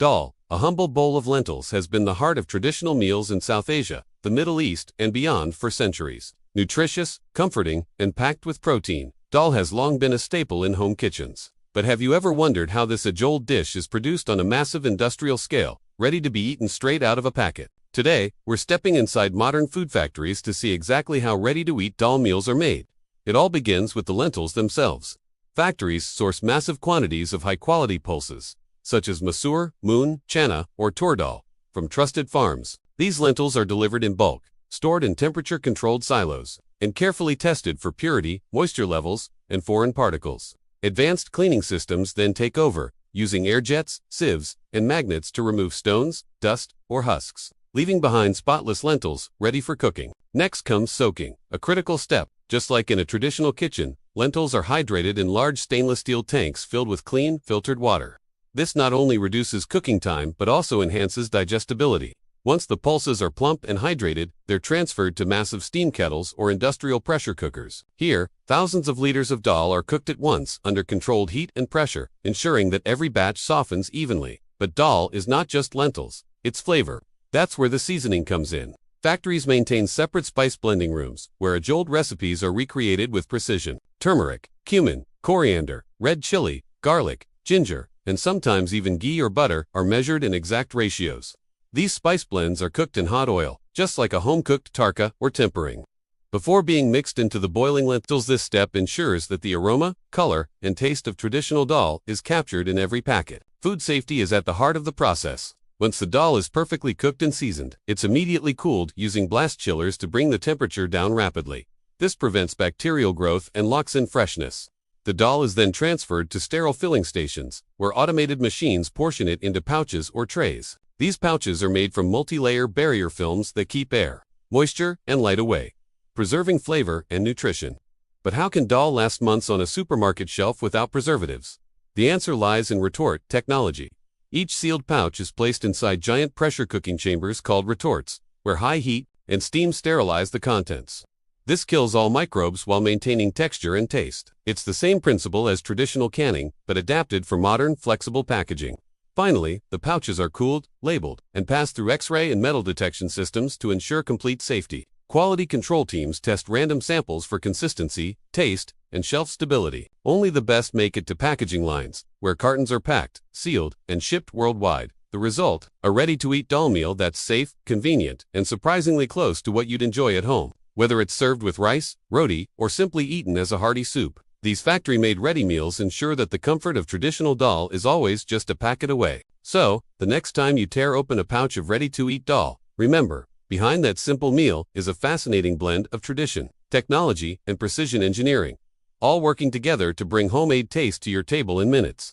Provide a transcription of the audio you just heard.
Daal, a humble bowl of lentils, has been the heart of traditional meals in South Asia, the Middle East, and beyond for centuries. Nutritious, comforting, and packed with protein, Daal has long been a staple in home kitchens. But have you ever wondered how this age-old dish is produced on a massive industrial scale, ready to be eaten straight out of a packet? Today, we're stepping inside modern food factories to see exactly how ready-to-eat Daal meals are made. It all begins with the lentils themselves. Factories source massive quantities of high-quality pulses, such as masoor, moong, chana, or tur dal, from trusted farms. These lentils are delivered in bulk, stored in temperature-controlled silos, and carefully tested for purity, moisture levels, and foreign particles. Advanced cleaning systems then take over, using air jets, sieves, and magnets to remove stones, dust, or husks, leaving behind spotless lentils ready for cooking. Next comes soaking, a critical step. Just like in a traditional kitchen, lentils are hydrated in large stainless steel tanks filled with clean, filtered water. This not only reduces cooking time but also enhances digestibility. Once the pulses are plump and hydrated, they're transferred to massive steam kettles or industrial pressure cookers. Here, thousands of liters of dal are cooked at once under controlled heat and pressure, ensuring that every batch softens evenly. But dal is not just lentils, it's flavor. That's where the seasoning comes in. Factories maintain separate spice blending rooms, where age-old recipes are recreated with precision. Turmeric, cumin, coriander, red chili, garlic, ginger, and sometimes even ghee or butter are measured in exact ratios. These spice blends are cooked in hot oil, just like a home-cooked tarka or tempering. Before being mixed into the boiling lentils, this step ensures that the aroma, color, and taste of traditional dal is captured in every packet. Food safety is at the heart of the process. Once the dal is perfectly cooked and seasoned, it's immediately cooled using blast chillers to bring the temperature down rapidly. This prevents bacterial growth and locks in freshness. The dal is then transferred to sterile filling stations, where automated machines portion it into pouches or trays. These pouches are made from multi-layer barrier films that keep air, moisture, and light away, preserving flavor and nutrition. But how can dal last months on a supermarket shelf without preservatives? The answer lies in Retort technology. Each sealed pouch is placed inside giant pressure cooking chambers called retorts, where high heat and steam sterilize the contents. This kills all microbes while maintaining texture and taste. It's the same principle as traditional canning, but adapted for modern, flexible packaging. Finally, the pouches are cooled, labeled, and passed through X-ray and metal detection systems to ensure complete safety. Quality control teams test random samples for consistency, taste, and shelf stability. Only the best make it to packaging lines, where cartons are packed, sealed, and shipped worldwide. The result? A ready-to-eat dal meal that's safe, convenient, and surprisingly close to what you'd enjoy at home. Whether it's served with rice, roti, or simply eaten as a hearty soup, these factory-made ready meals ensure that the comfort of traditional dal is always just a packet away. So, the next time you tear open a pouch of ready-to-eat dal, remember, behind that simple meal is a fascinating blend of tradition, technology, and precision engineering, all working together to bring homemade taste to your table in minutes.